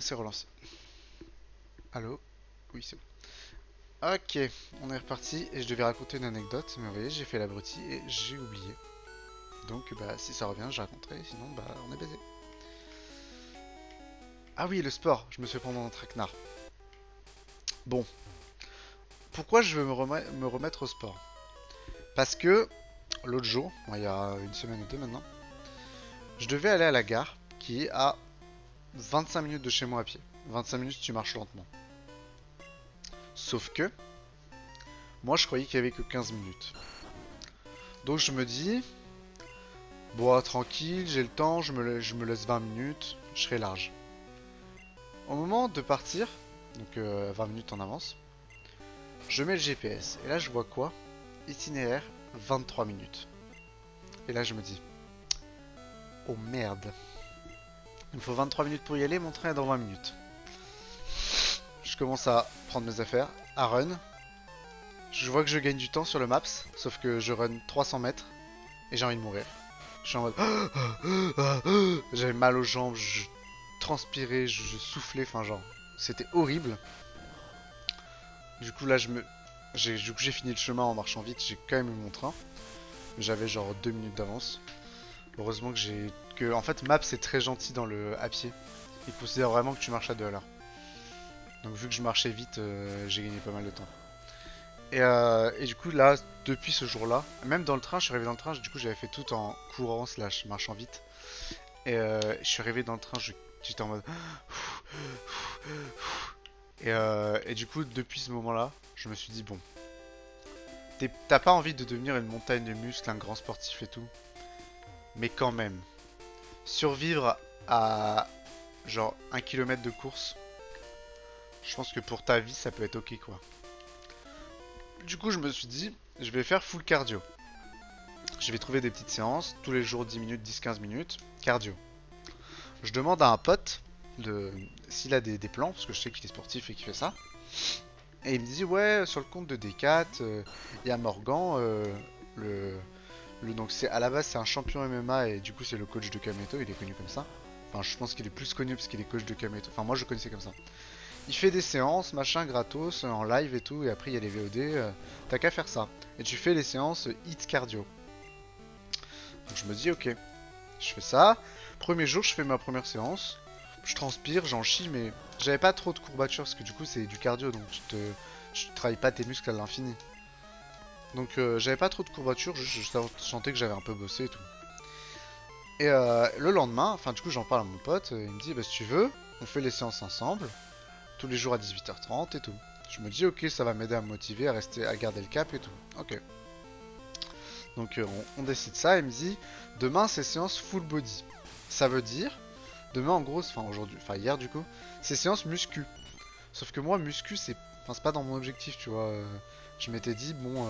c'est relancé. Allô? Oui, c'est bon. Ok, on est reparti et je devais raconter une anecdote, mais vous voyez, j'ai fait l'abruti et j'ai oublié. Donc, bah, si ça revient, je raconterai, sinon, bah, on est baisé. Ah oui, le sport, je me suis fait prendre un traquenard. Bon, pourquoi je veux me remettre au sport? Parce que l'autre jour, bon, il y a une semaine ou deux maintenant, je devais aller à la gare qui est à 25 minutes de chez moi à pied. 25 minutes si tu marches lentement. Sauf que, moi je croyais qu'il y avait que 15 minutes. Donc je me dis, bon, tranquille, j'ai le temps, je me laisse 20 minutes, je serai large. Au moment de partir, donc 20 minutes en avance, je mets le GPS. Et là, je vois quoi? Itinéraire 23 minutes. Et là, je me dis, oh merde, il me faut 23 minutes pour y aller, mon train est dans 20 minutes. Je commence à prendre mes affaires, à run. Je vois que je gagne du temps sur le maps, sauf que je run 300 mètres et j'ai envie de mourir. Je suis en mode, j'avais mal aux jambes, je transpirais, je soufflais, enfin genre, c'était horrible. Du coup là j'ai fini le chemin en marchant vite, j'ai quand même eu mon train. J'avais genre 2 minutes d'avance. Heureusement que en fait Maps c'est très gentil dans le à pied. Il considère vraiment que tu marches à 2 à l'heure. Donc vu que je marchais vite, j'ai gagné pas mal de temps. Et du coup là, depuis ce jour-là, même dans le train, je suis arrivé dans le train, du coup j'avais fait tout en courant slash marchant vite. Et je suis arrivé dans le train, j'étais en mode. Et du coup, depuis ce moment-là, je me suis dit, bon, t'as pas envie de devenir une montagne de muscles, un grand sportif et tout, mais quand même, survivre à genre 1 kilomètre de course, je pense que pour ta vie, ça peut être ok quoi. Du coup, je me suis dit, je vais faire full cardio. Je vais trouver des petites séances, tous les jours 10 minutes, 10-15 minutes, cardio. Je demande à un pote s'il a des plans, parce que je sais qu'il est sportif et qu'il fait ça. Et il me dit, ouais, sur le compte de Decat, il y a Morgan, le, donc c'est à la base c'est un champion MMA et du coup c'est le coach de Kameto, il est connu comme ça. Enfin je pense qu'il est plus connu parce qu'il est coach de Kameto. Enfin moi je connaissais comme ça. Il fait des séances, machin, gratos, en live et tout, et après il y a les VOD, t'as qu'à faire ça. Et tu fais les séances HIIT cardio. Donc je me dis ok, je fais ça. Premier jour je fais ma première séance. Je transpire, j'en chie, mais j'avais pas trop de courbatures parce que du coup c'est du cardio, donc tu travailles pas tes muscles à l'infini. Donc j'avais pas trop de courbatures, je sentais que j'avais un peu bossé et tout. Et le lendemain, enfin du coup j'en parle à mon pote, il me dit bah si tu veux, on fait les séances ensemble, tous les jours à 18h30 et tout. Je me dis ok ça va m'aider à me motiver, à rester, à garder le cap et tout. Ok. Donc on décide ça, il me dit demain c'est séance full body. Ça veut dire, demain en gros, enfin aujourd'hui, enfin hier du coup, c'est séance muscu. Sauf que moi muscu c'est pas dans mon objectif tu vois. Je m'étais dit bon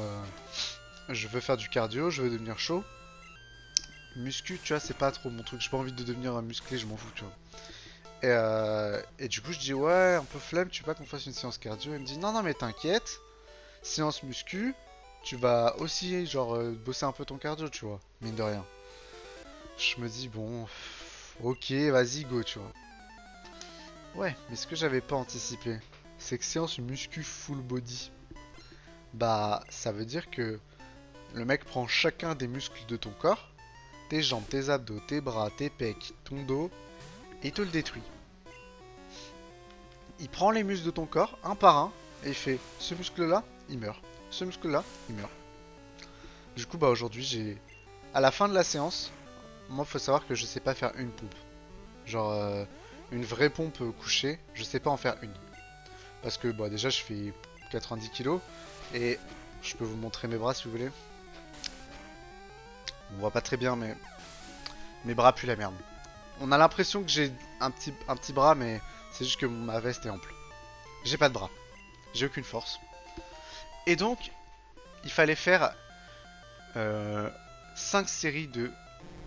je veux faire du cardio, je veux devenir chaud. Muscu, tu vois, c'est pas trop mon truc. J'ai pas envie de devenir un musclé, je m'en fous, tu vois. Et du coup, je dis, ouais, un peu flemme, tu veux pas qu'on fasse une séance cardio? Il me dit, non, non, mais t'inquiète, séance muscu, tu vas aussi, genre, bosser un peu ton cardio, tu vois, mine de rien. Je me dis, bon, ok, vas-y, go, tu vois. Ouais, mais ce que j'avais pas anticipé, c'est que séance muscu full body, bah, ça veut dire que le mec prend chacun des muscles de ton corps, tes jambes, tes abdos, tes bras, tes pecs, ton dos, et il te le détruit. Il prend les muscles de ton corps, un par un, et il fait ce muscle-là, il meurt. Ce muscle-là, il meurt. Du coup, bah aujourd'hui, à la fin de la séance, moi, faut savoir que je sais pas faire une pompe. Genre, une vraie pompe couchée, je sais pas en faire une. Parce que, bah, déjà, je fais 90 kilos, et je peux vous montrer mes bras si vous voulez. On voit pas très bien, mais mes bras puent la merde. On a l'impression que j'ai un petit bras, mais c'est juste que ma veste est ample. J'ai pas de bras. J'ai aucune force. Et donc, il fallait faire euh, 5 séries de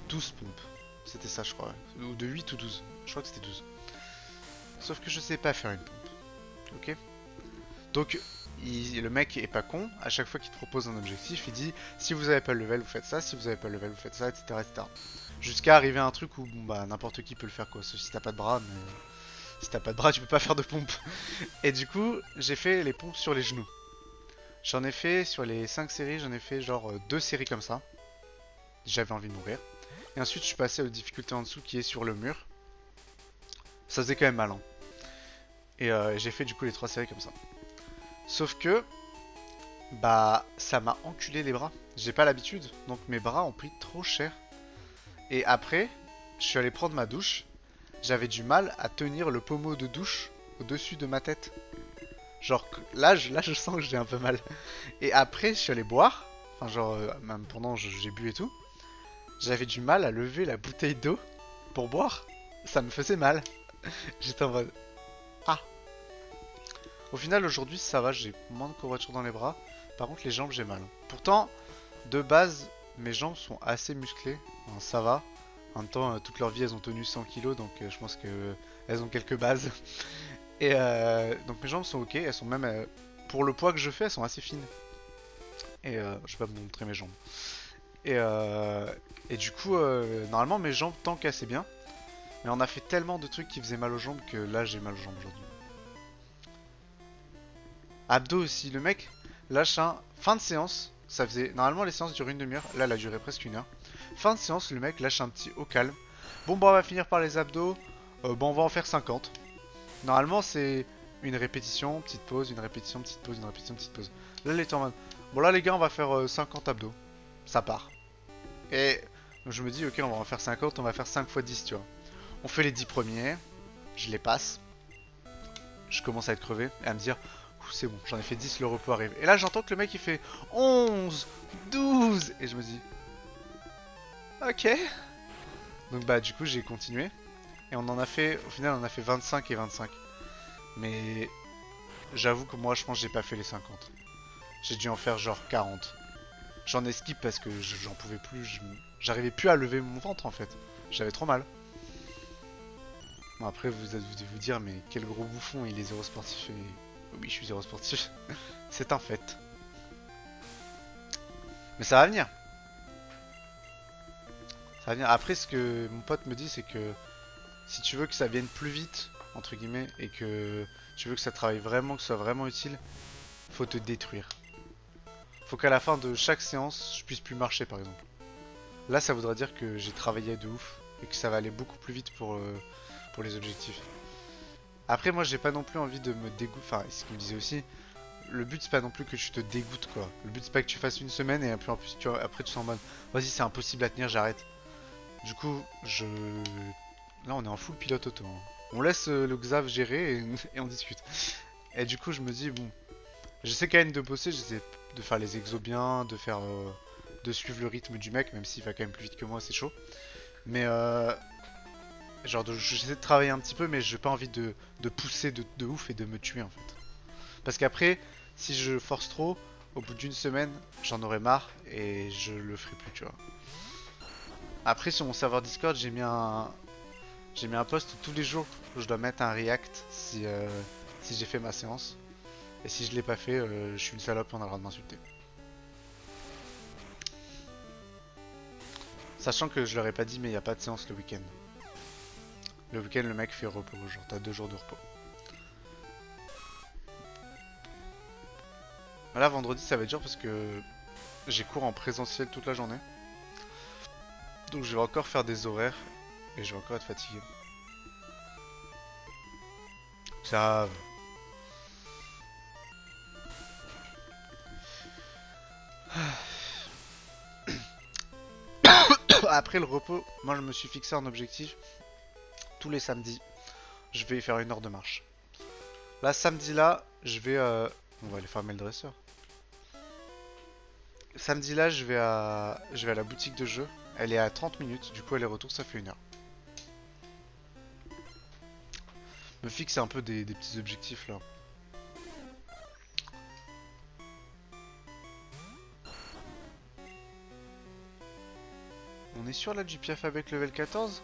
12 pompes. C'était ça, je crois. Ou de 8 ou 12. Je crois que c'était 12. Sauf que je sais pas faire une pompe. Ok. Donc, le mec est pas con. À chaque fois qu'il te propose un objectif, il dit si vous avez pas le level, vous faites ça. Si vous avez pas le level, vous faites ça, etc. etc. Jusqu'à arriver à un truc où bon, bah, n'importe qui peut le faire quoi. Sauf si t'as pas de bras. Mais... Si t'as pas de bras, tu peux pas faire de pompe. Et du coup, j'ai fait les pompes sur les genoux. J'en ai fait sur les 5 séries, j'en ai fait genre 2 séries comme ça. J'avais envie de mourir. Et ensuite, je suis passé aux difficultés en dessous qui est sur le mur. Ça faisait quand même mal, hein. Et j'ai fait du coup les 3 séries comme ça. Sauf que, bah, ça m'a enculé les bras. J'ai pas l'habitude, donc mes bras ont pris trop cher. Et après, je suis allé prendre ma douche. J'avais du mal à tenir le pommeau de douche au-dessus de ma tête. Genre, là, je sens que j'ai un peu mal. Et après, je suis allé boire. Enfin, genre, même pendant, j'ai bu et tout. J'avais du mal à lever la bouteille d'eau pour boire. Ça me faisait mal. J'étais en mode... Ah. Au final, aujourd'hui, ça va. J'ai moins de courbatures dans les bras. Par contre, les jambes, j'ai mal. Pourtant, de base, mes jambes sont assez musclées. Enfin, ça va. En même temps, toute leur vie, elles ont tenu 100 kilos. Donc, je pense que elles ont quelques bases. Et donc, mes jambes sont ok. Elles sont même... pour le poids que je fais, elles sont assez fines. Et je vais pas vous montrer mes jambes. Et, euh, et du coup, normalement, mes jambes tankent assez bien. Mais on a fait tellement de trucs qui faisaient mal aux jambes que là, j'ai mal aux jambes aujourd'hui. Abdos aussi, le mec lâche un fin de séance. Ça faisait normalement les séances durent une demi-heure. Là, elle a duré presque une heure. Fin de séance, le mec lâche un petit au calme. Bon, bah, on va finir par les abdos. Bon, on va en faire 50. Normalement, c'est une répétition, petite pause, une répétition, petite pause, une répétition, petite pause. Là, il était en mode bon, là, les gars, on va faire 50 abdos. Ça part. Et donc, je me dis, ok, on va en faire 50, on va faire 5 fois 10, tu vois. On fait les 10 premiers, je les passe. Je commence à être crevé et à me dire, c'est bon, j'en ai fait 10, le repos arrive. Et là, j'entends que le mec il fait 11, 12. Et je me dis, ok. Donc, bah, du coup, j'ai continué. Et on en a fait, au final, on en a fait 25 et 25. Mais j'avoue que moi, je pense que j'ai pas fait les 50. J'ai dû en faire genre 40. J'en ai skip parce que j'en pouvais plus. J'arrivais plus à lever mon ventre en fait. J'avais trop mal. Bon, après, vous devez vous dire, mais quel gros bouffon, il est zéro sportif. Et... oui, je suis zéro sportif. C'est un fait. Mais ça va venir. Ça va venir. Après, ce que mon pote me dit, c'est que si tu veux que ça vienne plus vite, entre guillemets, et que tu veux que ça travaille vraiment, que ce soit vraiment utile, faut te détruire. Faut qu'à la fin de chaque séance, je puisse plus marcher, par exemple. Là, ça voudra dire que j'ai travaillé de ouf et que ça va aller beaucoup plus vite pour les objectifs. Après, moi, j'ai pas non plus envie de me dégoûter. Enfin, c'est ce qu'il me disait aussi. Le but, c'est pas non plus que tu te dégoûtes, quoi. Le but, c'est pas que tu fasses une semaine et après, en plus, après, tu sens en mode vas-y, c'est impossible à tenir, j'arrête. Du coup, là, on est en full pilote auto, hein. On laisse le Xav gérer et on discute. Et du coup, je me dis, bon, j'essaie quand même de bosser, j'essaie de faire les exos bien, de suivre le rythme du mec, même s'il va quand même plus vite que moi, c'est chaud. Mais genre, j'essaie de travailler un petit peu, mais j'ai pas envie de pousser de ouf et de me tuer en fait. Parce qu'après, si je force trop, au bout d'une semaine, j'en aurai marre et je le ferai plus, tu vois. Après, sur mon serveur Discord, j'ai mis un post où tous les jours où je dois mettre un react si j'ai fait ma séance. Et si je l'ai pas fait, je suis une salope et on a le droit de m'insulter. Sachant que je leur ai pas dit, mais il n'y a pas de séance le week-end. Le week-end, le mec fait repos, genre t'as 2 jours de repos. Là, vendredi, ça va être dur parce que j'ai cours en présentiel toute la journée. Donc je vais encore faire des horaires et je vais encore être fatigué. Ça... Après le repos, moi je me suis fixé un objectif. Tous les samedis, je vais faire 1 heure de marche. Là, samedi là, je vais... On va aller farmer le dresseur. Samedi là, je vais à la boutique de jeux. Elle est à 30 minutes, du coup aller-retour ça fait 1 heure. Me fixe un peu des petits objectifs là. On est sûr là du piaf avec level 14?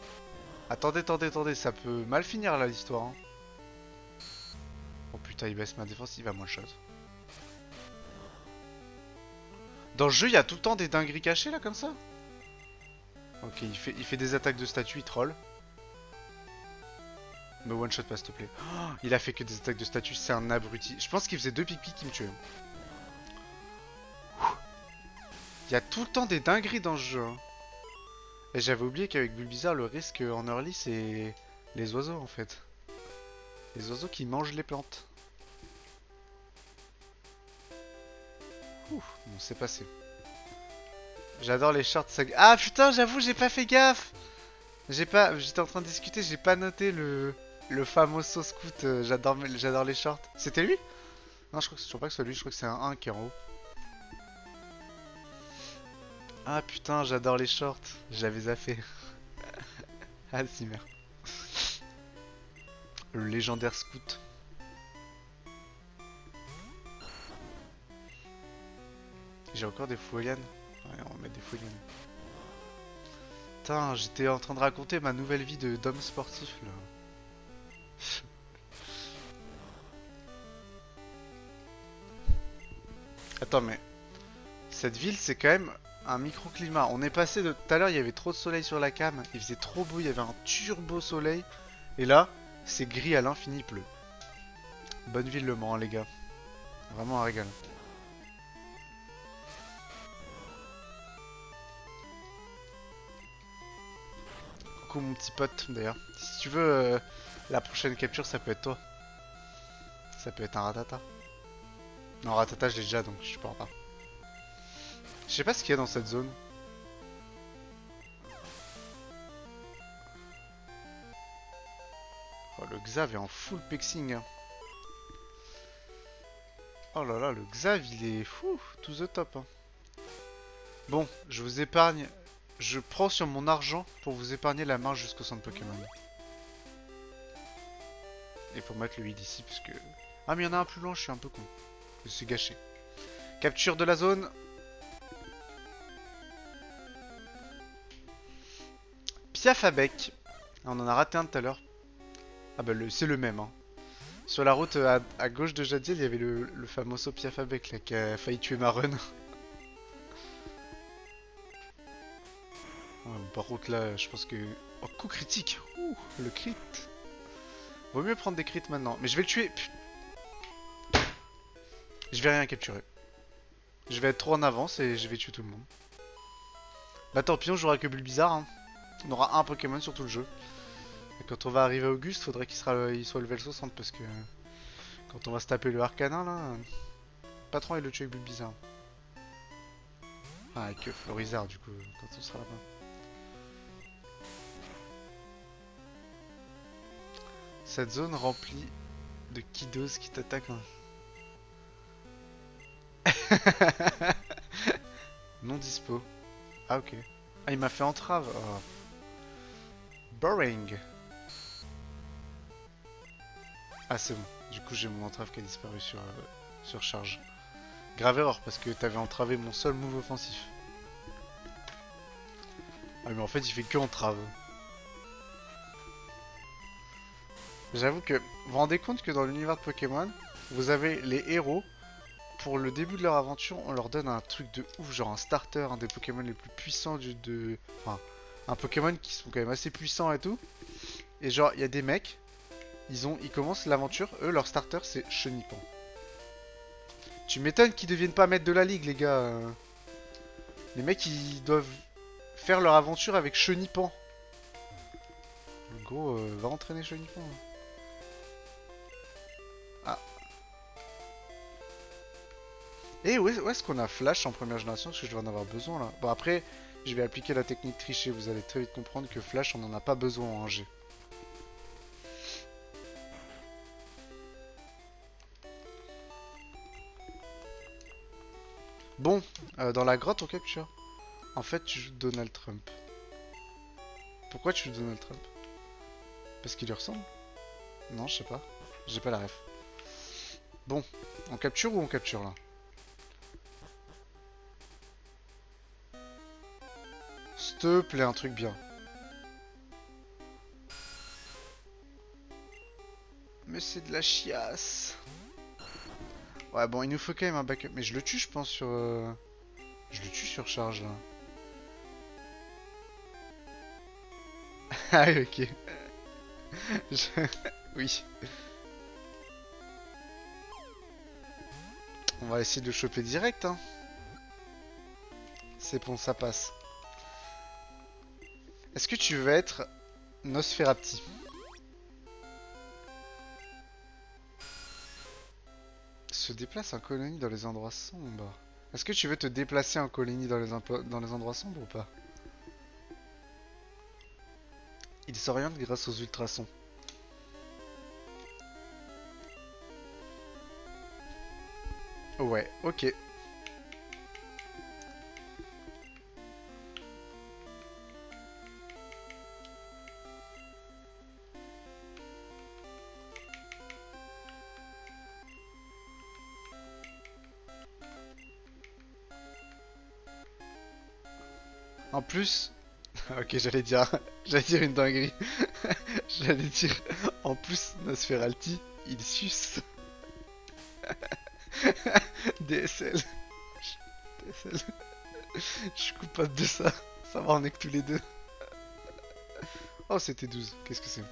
Attendez, ça peut mal finir là l'histoire, hein. Oh putain, il baisse ma défense, il va moins shot. Dans le jeu, il y a tout le temps des dingueries cachées là comme ça? Ok, il fait des attaques de statue, il troll. Me one shot pas s'il te plaît. Oh, il a fait que des attaques de statut, c'est un abruti. Je pense qu'il faisait 2 pics qui me tuaient. Il y a tout le temps des dingueries dans ce jeu. Hein. Et j'avais oublié qu'avec Bulbizarre, le risque en early, c'est les oiseaux en fait. Les oiseaux qui mangent les plantes. Ouh, bon, c'est passé. J'adore les shorts. Ah putain, j'avoue, j'ai pas fait gaffe. J'étais en train de discuter, j'ai pas noté le fameux scout. J'adore les shorts. C'était lui? Non, je crois pas que c'est lui. Je crois que c'est un 1 qui est en haut. Ah putain, j'adore les shorts. J'avais zappé. Ah, si merde. Le légendaire scout. J'ai encore des foulianes. Ouais, on va mettre des foulianes. Putain, j'étais en train de raconter ma nouvelle vie d'homme sportif là. Attends, mais cette ville c'est quand même un microclimat. On est passé de tout à l'heure, il y avait trop de soleil sur la cam, il faisait trop beau, il y avait un turbo soleil. Et là, c'est gris à l'infini, il pleut. Bonne ville Le Mans, hein, les gars. Vraiment un régal. Coucou mon petit pote d'ailleurs. Si tu veux, la prochaine capture, ça peut être toi. Ça peut être un ratata. Non, ratata, je l'ai déjà donc je parle pas. Je sais pas ce qu'il y a dans cette zone. Oh, le Xav est en full pexing. Hein. Oh là là, le Xav il est fou, to the top. Hein. Bon, je vous épargne. Je prends sur mon argent pour vous épargner la marche jusqu'au centre Pokémon. Et pour mettre le heal ici, parce que... Ah mais il y en a un plus loin, je suis un peu con. Je suis gâché. Capture de la zone. Piafabec. On en a raté un tout à l'heure. Ah bah c'est le même. Hein. Sur la route à gauche de Jadiel, il y avait le famoso Piafabec là, qui a failli tuer ma run. Ouais, par contre là, je pense que... Oh, coup critique. Ouh, le crit. Vaut mieux prendre des crits maintenant. Mais je vais le tuer. Je vais rien capturer. Je vais être trop en avance et je vais tuer tout le monde. Bah tant pis, on jouera que Bulbizarre. Hein. On aura un Pokémon sur tout le jeu. Et quand on va arriver à Auguste, faudrait il soit level 60 parce que quand on va se taper le Arcanin là, pas trop il le tue avec Bulbizarre. Ah, avec Florizard du coup, quand on sera là-bas. Cette zone remplie de kiddos qui t'attaquent. Hein. Non dispo. Ah ok. Ah il m'a fait entrave. Oh. Boring. Ah c'est bon. Du coup j'ai mon entrave qui a disparu sur charge. Grave erreur parce que t'avais entravé mon seul move offensif. Ah mais en fait il fait que entrave. J'avoue que vous vous rendez compte que dans l'univers de Pokémon, vous avez les héros. Pour le début de leur aventure, on leur donne un truc de ouf, genre un starter, un des Pokémon les plus puissants Enfin, un Pokémon qui sont quand même assez puissants et tout. Et genre, il y a des mecs, ils commencent l'aventure, eux, leur starter, c'est Chenipan. Tu m'étonnes qu'ils deviennent pas maîtres de la ligue, les gars. Les mecs, ils doivent faire leur aventure avec Chenipan. En gros, va entraîner Chenipan. Ah. Et où est-ce qu'on a Flash en première génération? Parce que je vais en avoir besoin là. Bon après, je vais appliquer la technique trichée. Vous allez très vite comprendre que Flash, on n'en a pas besoin en 1G. Bon, dans la grotte on capture. En fait, tu joues Donald Trump. Pourquoi tu joues Donald Trump? Parce qu'il lui ressemble? Non, je sais pas. J'ai pas la ref. Bon, on capture ou on capture là? S'il te plaît, un truc bien. Mais c'est de la chiasse. Ouais, bon, il nous faut quand même un backup. Mais je le tue, je pense, sur... Je le tue sur charge, là. Ah, ok. Je- Oui. On va essayer de le choper direct, hein. C'est bon, ça passe. Est-ce que tu veux être Nosferapti? Se déplace en colonie dans les endroits sombres. Est-ce que tu veux te déplacer en colonie dans dans les endroits sombres ou pas? Il s'oriente grâce aux ultrasons. Ouais, ok. En plus... Ok, j'allais dire une dinguerie. J'allais dire... En plus, Nosferalti, il suce. DSL. DSL. Je suis coupable de ça. Ça va, on est que tous les deux. Oh, c'était 12. Qu'est-ce que c'est?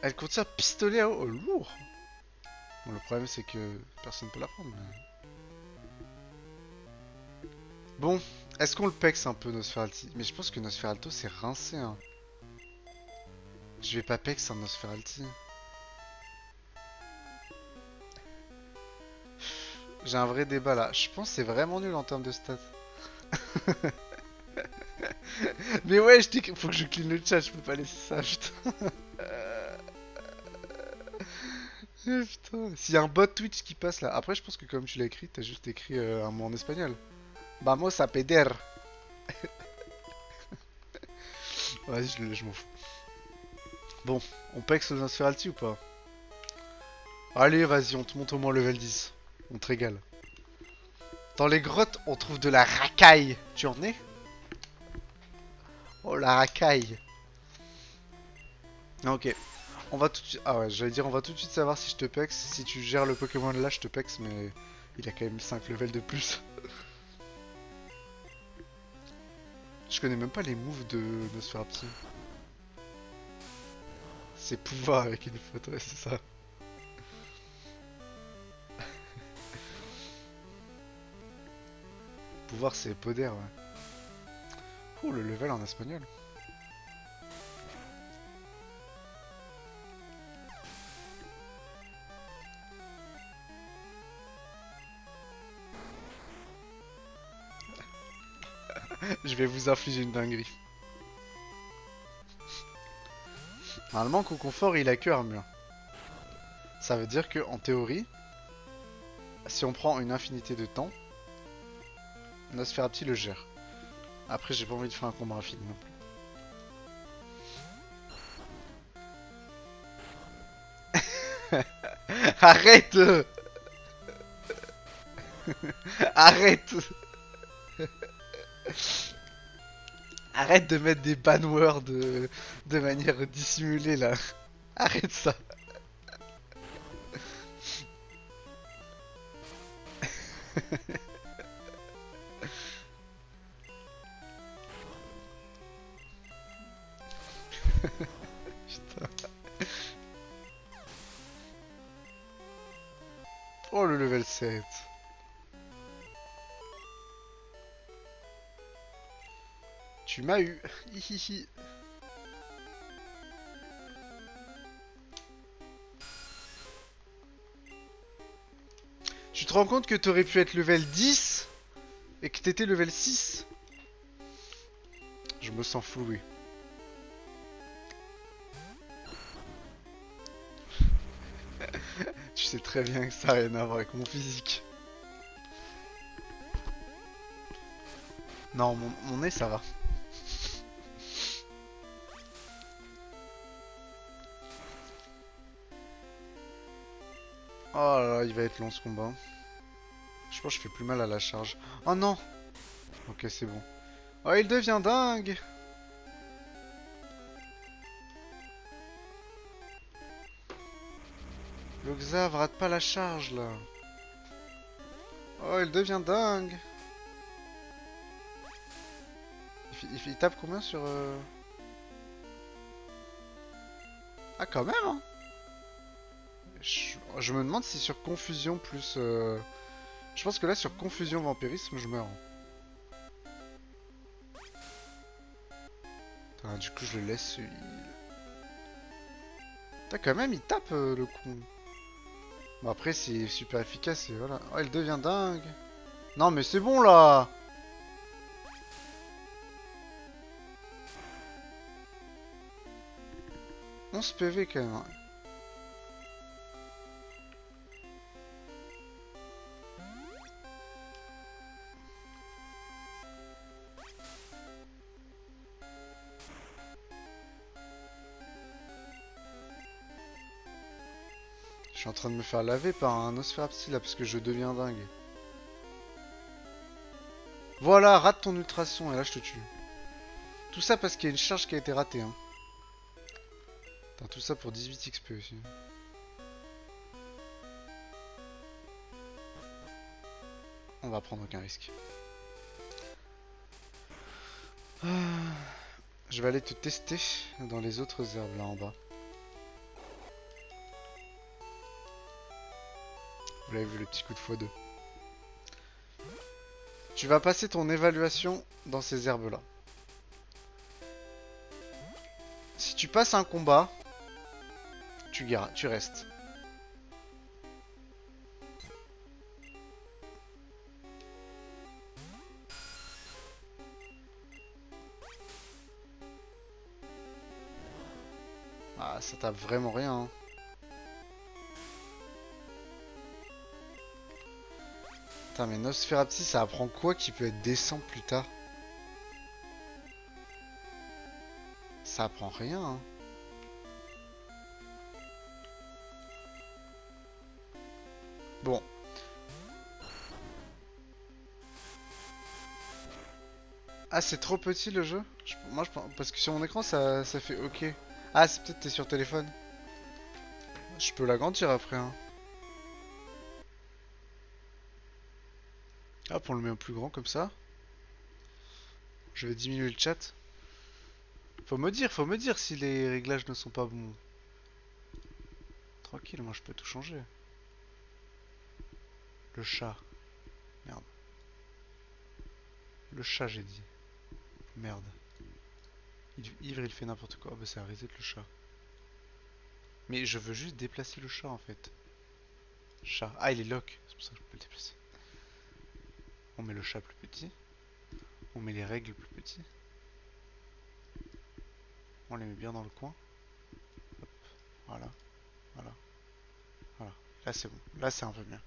Elle contient pistolet à eau. Oh, lourd. Bon, le problème, c'est que personne peut la prendre. Bon, est-ce qu'on le pexe un peu, Nosferalti? Mais je pense que Nosferalto, c'est rincé, hein. Je vais pas pex un Nosferalti. J'ai un vrai débat là. Je pense que c'est vraiment nul en termes de stats. Mais ouais, faut que je clean le chat, je peux pas laisser ça, putain. Putain. S'il y a un bot Twitch qui passe là. Après, je pense que comme tu l'as écrit, t'as juste écrit un mot en espagnol. Vamos a peder. Vas-y, je m'en fous. Bon, on pex le Nosferalti ou pas? Allez, vas-y, on te monte au moins level 10. On te régale. Dans les grottes, on trouve de la racaille. Tu en es? Oh, la racaille. Ah, ok. On va tout de suite... Ah ouais, j'allais dire on va tout de suite savoir si je te pex. Si tu gères le Pokémon là, je te pex, mais il a quand même 5 levels de plus. Je connais même pas les moves de Nosferatu. C'est pouvoir avec une photo, ouais, c'est ça. Pouvoir, c'est poder, ouais. Oh, le level en espagnol. Je vais vous infliger une dinguerie. Normalement, Conconfort, il a que armure. Ça veut dire que, en théorie, si on prend une infinité de temps, Nosferatu le gère. Après, j'ai pas envie de faire un combat infini non plus. Arrête. Arrête. Arrête de mettre des banwords de manière dissimulée là. Arrête ça. Putain. Oh, le level 7. Tu m'as eu. Hihihi. Tu te rends compte que t'aurais pu être level 10 et que t'étais level 6? Je me sens floué. Tu sais très bien que ça n'a rien à voir avec mon physique. Non, mon nez ça va. Oh là là, il va être long ce combat. Je pense que je fais plus mal à la charge. Oh non. Ok, c'est bon. Oh, il devient dingue. Le Xav rate pas la charge là. Oh, il devient dingue. il tape combien sur... Ah, quand même, hein. Je me demande si sur confusion plus... Je pense que là, sur confusion vampirisme, je meurs. Putain, du coup, je le laisse. Putain, quand même, il tape le con. Bon, après, c'est super efficace et voilà. Oh, il devient dingue. Non, mais c'est bon là. 11 PV quand même, hein. Je suis en train de me faire laver par un Nosferapti là parce que je deviens dingue. Voilà, rate ton ultrason et là je te tue. Tout ça parce qu'il y a une charge qui a été ratée, hein. Putain, tout ça pour 18 XP aussi. On va prendre aucun risque. Je vais aller te tester dans les autres herbes là en bas. Vous l'avez vu, le petit coup de x2. Tu vas passer ton évaluation dans ces herbes là. Si tu passes un combat, tu restes. Ah, ça tape vraiment rien, hein. Putain, mais Nosferapti, ça apprend quoi qui peut être décent plus tard? Ça apprend rien, hein. Bon. Ah, c'est trop petit le jeu? Moi, je pense... Parce que sur mon écran, ça fait OK. Ah, c'est peut-être t'es sur téléphone. Je peux l'agrandir après, hein. Hop, on le met au plus grand comme ça. Je vais diminuer le chat. Faut me dire si les réglages ne sont pas bons. Tranquille, moi je peux tout changer. Le chat. Merde. Le chat, j'ai dit. Merde. Ivre, il fait n'importe quoi. Bah, c'est à reset le chat. Mais je veux juste déplacer le chat en fait. Chat. Ah, il est lock. C'est pour ça que je peux le déplacer. On met le chat plus petit. On met les règles plus petits. On les met bien dans le coin. Hop. Voilà. Voilà. Voilà. Là, c'est bon. Là, c'est un peu bien.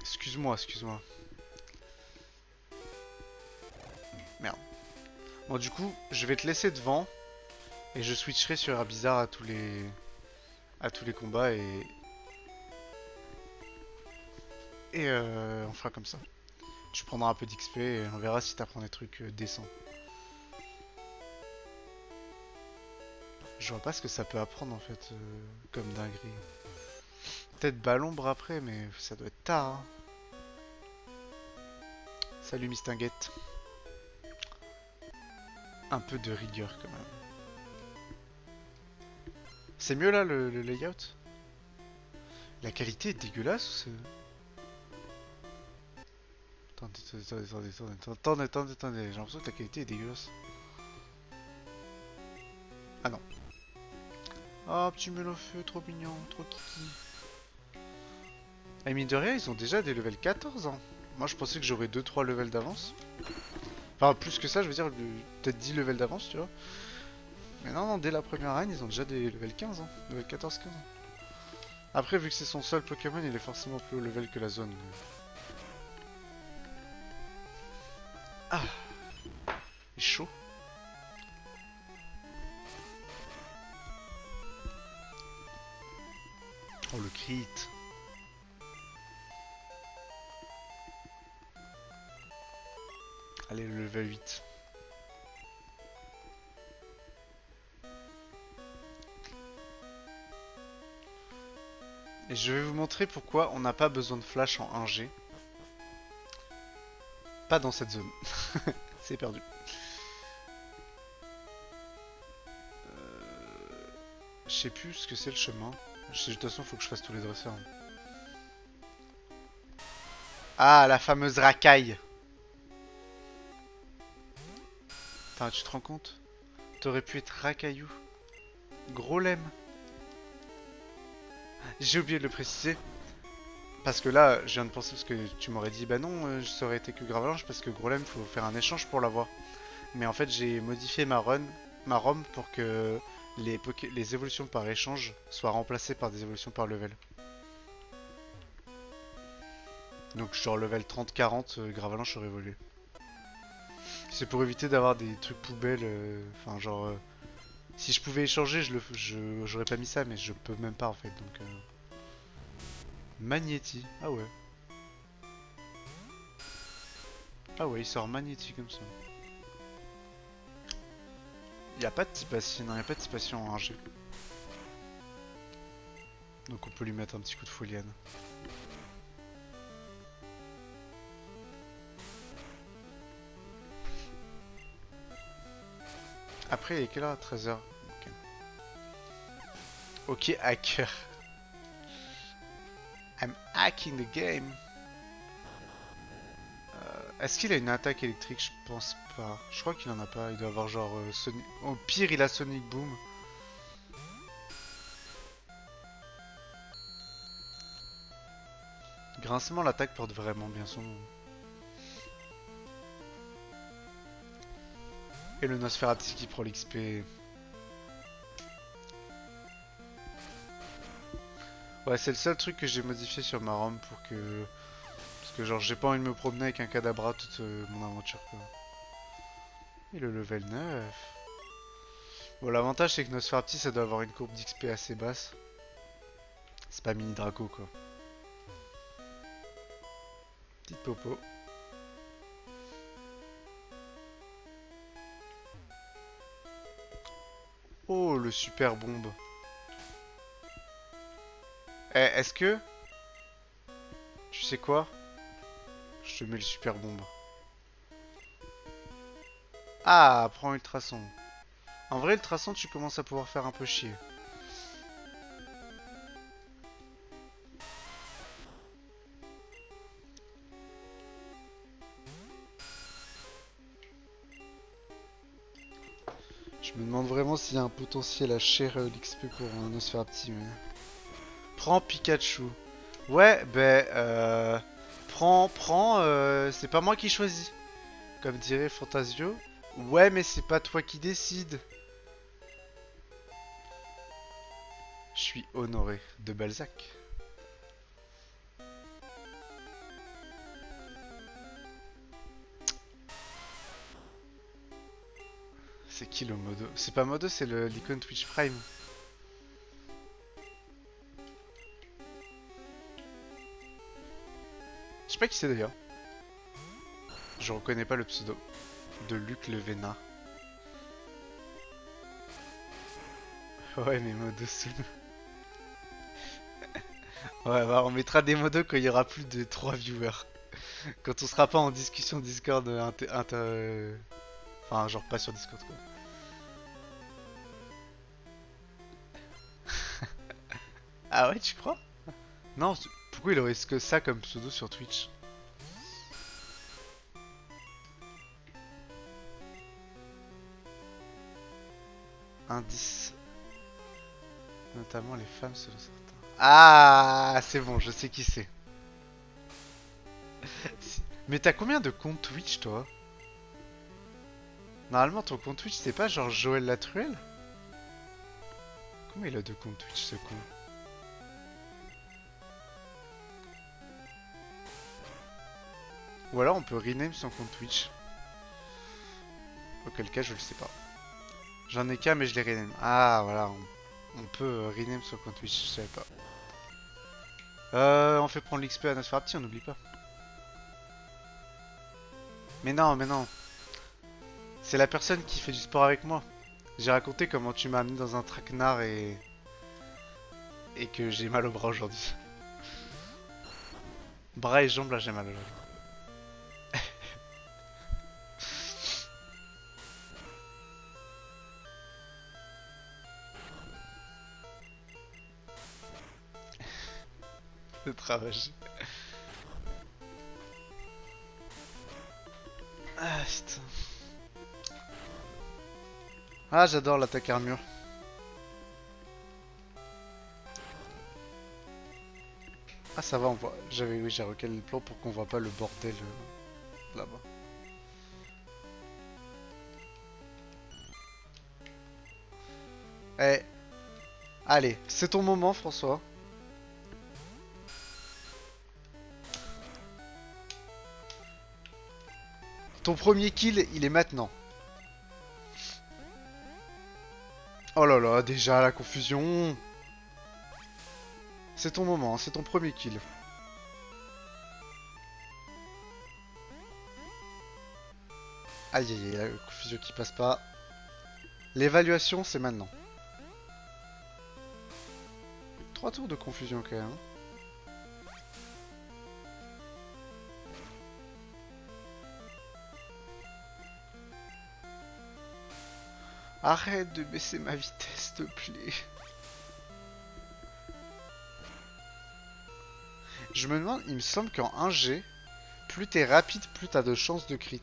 Excuse-moi, excuse-moi. Merde. Bon, du coup, je vais te laisser devant. Et je switcherai sur Herbizarre à tous les combats et on fera comme ça. Tu prendras un peu d'XP et on verra si t'apprends des trucs décents. Je vois pas ce que ça peut apprendre en fait comme dinguerie. Peut-être Ballombre après, mais ça doit être tard, hein. Salut Mistinguette. Un peu de rigueur quand même. C'est mieux là le layout? La qualité est dégueulasse ou c'est... Attendez. J'ai l'impression que la qualité est dégueulasse. Ah non. Oh, petit Melofeu, trop mignon, trop kiki. Et mine de rien, ils ont déjà des levels 14, hein. Moi, je pensais que j'aurais 2-3 levels d'avance. Enfin, plus que ça, je veux dire, peut-être 10 levels d'avance, tu vois. Mais non, non, dès la première reine, ils ont déjà des level 15, hein. Level 14-15. Après, vu que c'est son seul Pokémon, il est forcément plus haut level que la zone. Ah, il est chaud. Oh, le crit. Allez, le level 8. Et je vais vous montrer pourquoi on n'a pas besoin de flash en 1G. Pas dans cette zone. C'est perdu. Je sais plus ce que c'est le chemin. De toute façon, faut que je fasse tous les dresseurs. Ah, la fameuse racaille. Putain, tu te rends compte? T'aurais pu être racaillou. Gros lemme. J'ai oublié de le préciser. Parce que là, je viens de penser parce que tu m'aurais dit, bah non, ça aurait été que Gravalanche parce que Grolem, faut faire un échange pour l'avoir. Mais en fait, j'ai modifié ma ROM pour que les évolutions par échange soient remplacées par des évolutions par level. Donc genre level 30-40, Gravalanche aurait évolué. C'est pour éviter d'avoir des trucs poubelles, enfin si je pouvais échanger, j'aurais pas mis ça, mais je peux même pas en fait, donc... Magnéti, ah ouais. Ah ouais, il sort Magnéti comme ça. Il a pas de type acide, non, il a pas de type acide en 1G. Donc on peut lui mettre un petit coup de foliane. Après, il est quelle heure? 13h. Ok, hacker. I'm hacking the game. Est-ce qu'il a une attaque électrique? Je pense pas. Je crois qu'il en a pas. Il doit avoir genre Sonic. Au pire, il a Sonic Boom. Grincement, l'attaque porte vraiment bien son nom. Et le Nosferatu qui prend l'XP. Ouais, c'est le seul truc que j'ai modifié sur ma ROM pour que... Parce que genre j'ai pas envie de me promener avec un cadabra toute mon aventure quoi. Et le level 9. Bon, l'avantage c'est que Nosferatu ça doit avoir une courbe d'XP assez basse. C'est pas mini Draco quoi. Petite popo. Oh, le super bombe. Eh, est-ce que... Tu sais quoi? Je te mets le super bombe. Ah, prends ultrason. En vrai, ultrason, tu commences à pouvoir faire un peu chier. Je me demande vraiment s'il y a un potentiel à cher l'XP pour un Nosferatu. Mais... Prends Pikachu. Ouais, ben, prends, c'est pas moi qui choisis. Comme dirait Fantasio. Ouais, mais c'est pas toi qui décide. Je suis honoré de Balzac. C'est qui le modo? C'est pas modo, c'est l'icône Twitch Prime. Je sais pas qui c'est d'ailleurs. Je reconnais pas le pseudo de Luc le Vénat. Ouais, mais modo soon. Ouais, bah, on mettra des modos quand il y aura plus de 3 viewers. Quand on sera pas en discussion Discord enfin, genre pas sur Discord quoi. Ah ouais, tu crois? Non, pourquoi il aurait que ça comme pseudo sur Twitch? Indice. Notamment les femmes selon certains. Ah, c'est bon, je sais qui c'est. Mais t'as combien de comptes Twitch toi? Normalement ton compte Twitch c'est pas genre Joël Latruelle? Comment il a deux comptes Twitch ce con? Ou alors on peut rename son compte Twitch. Auquel cas je le sais pas. J'en ai qu'un mais je l'ai rename. Ah voilà, on peut rename son compte Twitch, je savais pas. On fait prendre l'XP à Nosferatu, on n'oublie pas. Mais non, mais non. C'est la personne qui fait du sport avec moi. J'ai raconté comment tu m'as amené dans un traquenard et que j'ai mal au bras aujourd'hui. Bras et jambes, là j'ai mal aujourd'hui. C'est ravagé. Ah putain. Ah j'adore l'attaque armure. Ah ça va on voit. J'avais oui j'ai recalé le plan pour qu'on voit pas le bordel là-bas. Eh, allez, c'est ton moment François. Ton premier kill, il est maintenant. Oh là là, déjà la confusion. C'est ton moment, c'est ton premier kill. Aïe aïe aïe, la confusion qui passe pas. L'évaluation, c'est maintenant. 3 tours de confusion quand même. Arrête de baisser ma vitesse, s'il te plaît. Je me demande, il me semble qu'en 1G, plus t'es rapide, plus t'as de chances de crit.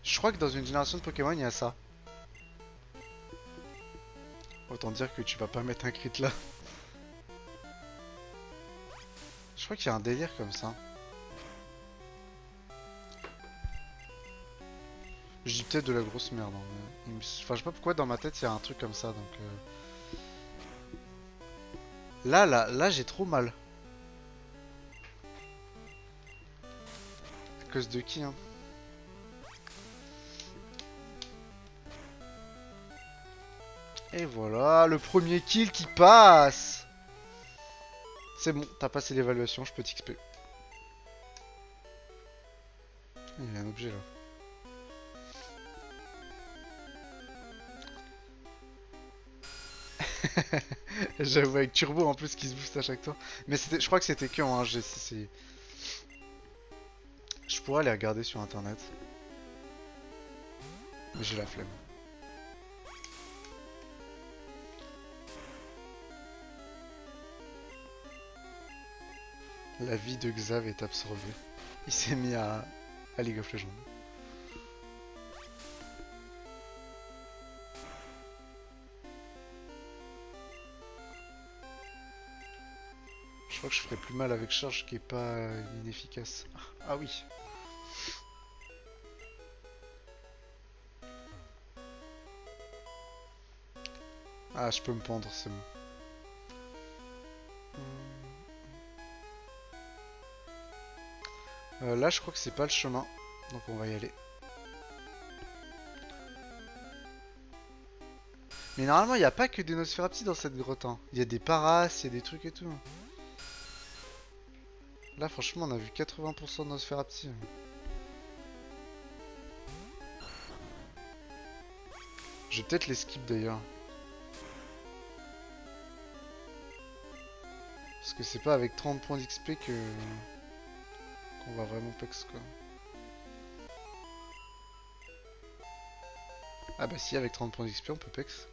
Je crois que dans une génération de Pokémon, il y a ça. Autant dire que tu vas pas mettre un crit là. Je crois qu'il y a un délire comme ça. Je dis peut-être de la grosse merde. Hein, mais enfin, je sais pas pourquoi dans ma tête il y a un truc comme ça. Donc là, j'ai trop mal. À cause de qui, hein? Et voilà, le premier kill qui passe. C'est bon, t'as passé l'évaluation, je peux t'XP. Il y a un objet là. J'avoue avec Turbo en plus qui se booste à chaque tour. Mais je crois que c'était que en 1G. Je pourrais aller regarder sur internet. Mais j'ai la flemme. La vie de Xav est absorbée. Il s'est mis à League of Legends. Je crois que je ferais plus mal avec charge qui est pas inefficace. Ah oui. Ah, je peux me pendre, c'est bon. Là, je crois que c'est pas le chemin. Donc on va y aller. Mais normalement, il n'y a pas que des Nosferapti dans cette grotte. Hein. Il y a des Paras, il y a des trucs et tout. Là, franchement, on a vu 80% de Nosferapti. Je vais peut-être les skip d'ailleurs. Parce que c'est pas avec 30 points d'XP que qu'on va vraiment pex quoi. Ah bah si, avec 30 points d'XP on peut pex.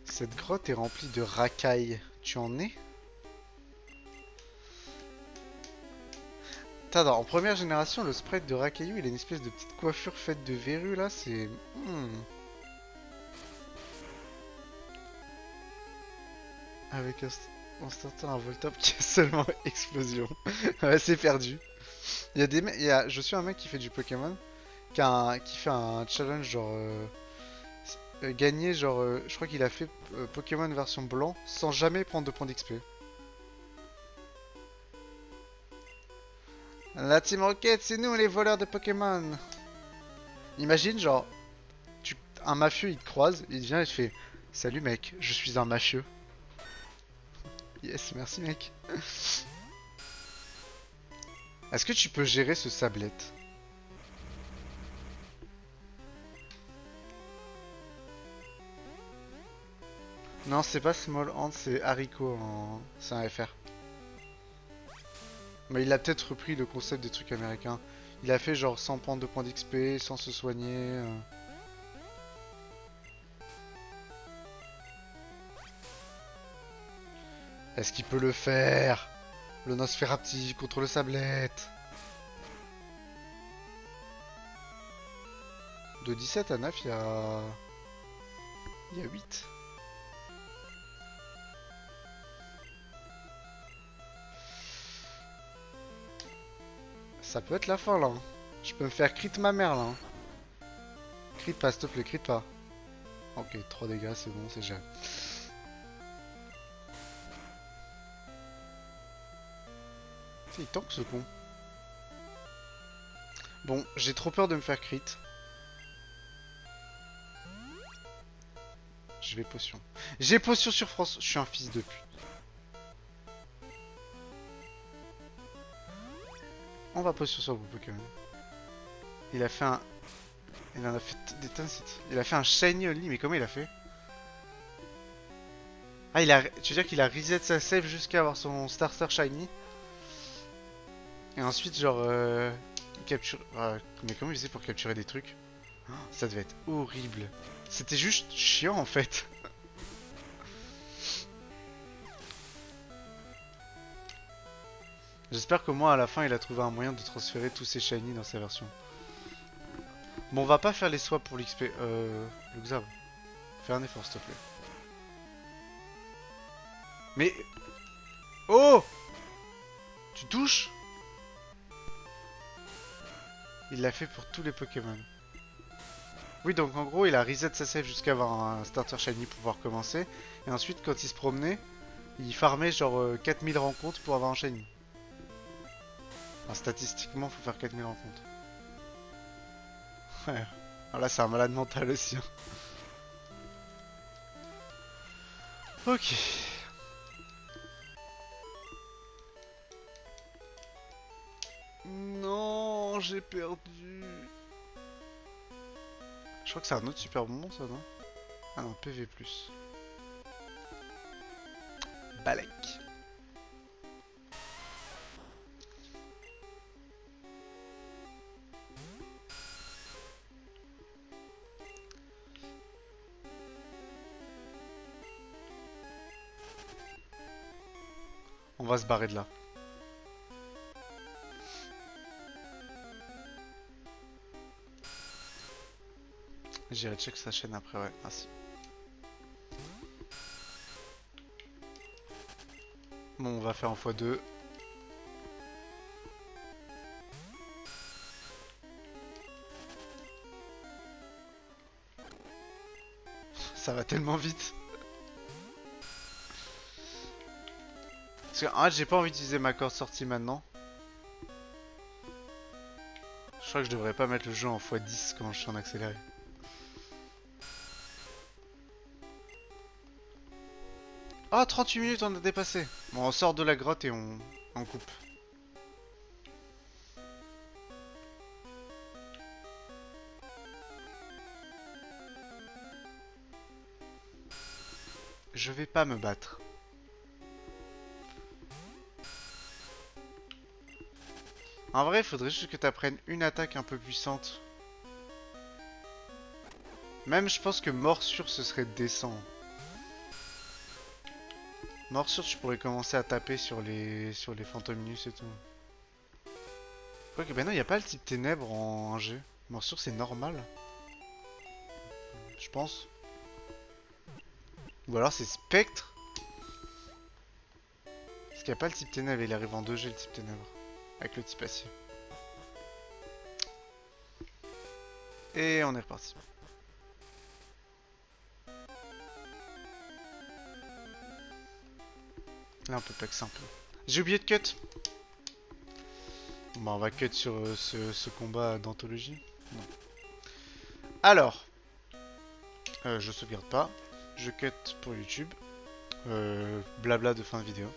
Cette grotte est remplie de racailles. Tu en es? Attends, en première génération, le sprite de Racaillou, il a une espèce de petite coiffure faite de verrues là, c'est... Avec un starter, un Voltop qui a seulement explosion. Ouais, c'est perdu. Il y a des mecs, je suis un mec qui fait du Pokémon, qui fait un challenge genre... gagner genre... je crois qu'il a fait Pokémon version blanc sans jamais prendre de points d'XP. La Team Rocket, c'est nous les voleurs de Pokémon. Imagine genre, un mafieux il te croise, il vient et te fait salut mec, je suis un mafieux. Yes, merci mec. Est-ce que tu peux gérer ce sablette? Non, c'est pas Small Hand, c'est haricot, c'est un FR. Mais il a peut-être repris le concept des trucs américains. Il a fait genre 100 points de points d'XP sans se soigner. Est-ce qu'il peut le faire? Le Nosferatu contre le Sablette. De 17 à 9, il y a... Il y a 8. Ça peut être la fin là, hein. Je peux me faire crit ma mère là, hein. Crit pas, s'il te plaît, crit pas. Ok, 3 dégâts, c'est bon, c'est géré. Il tank ce con. Bon, j'ai trop peur de me faire crit. Je vais potion. J'ai potion sur France. Je suis un fils de pute. On va potion sur vos Pokémon. Il a fait un... Il en a fait des tonnes. Il a fait un shiny only, mais comment il a fait? Ah, il a... Tu veux dire qu'il a reset sa save jusqu'à avoir son starter shiny? Et ensuite, genre... il capture... mais comment il faisait pour capturer des trucs? Oh, ça devait être horrible. C'était juste chiant, en fait. J'espère qu'au moins, à la fin, il a trouvé un moyen de transférer tous ses shiny dans sa version. Bon, on va pas faire les swaps pour l'XP. Le Xav. Fais un effort, s'il te plaît. Mais... Oh! Tu touches? Il l'a fait pour tous les Pokémon. Oui, donc en gros, il a reset sa save jusqu'à avoir un starter shiny pour pouvoir commencer. Et ensuite, quand il se promenait, il farmait genre 4000 rencontres pour avoir un shiny. Enfin, statistiquement, faut faire 4000 rencontres. Ouais. Alors là, c'est un malade mental aussi, hein. Ok. Non, j'ai perdu. Je crois que c'est un autre super bonbon, ça, non? Ah non, PV+. Balek. On va se barrer de là. J'irai check sa chaîne après, ouais. Merci. Bon, on va faire en x2. Ça va tellement vite. Parce que, en fait, j'ai pas envie d'utiliser ma corde sortie maintenant. Je crois que je devrais pas mettre le jeu en x10 quand je suis en accéléré. Oh, 38 minutes, on a dépassé. Bon, on sort de la grotte et on coupe. Je vais pas me battre. En vrai, il faudrait juste que tu apprennes une attaque un peu puissante. Même, je pense que morsure, ce serait décent. Morsure, tu pourrais commencer à taper sur les Fantominus et tout. Quoique, ben non, il n'y a pas le type ténèbres en 1G. Morsure, c'est normal. Je pense. Ou alors c'est spectre. Parce qu'il n'y a pas le type ténèbres, il arrive en 2G le type ténèbres. Avec le type acier. Et on est reparti. Là on peut pex un peu. J'ai oublié de cut. Bon, on va cut sur ce combat d'anthologie. Non. Alors, je sauvegarde pas. Je cut pour YouTube. Blabla de fin de vidéo.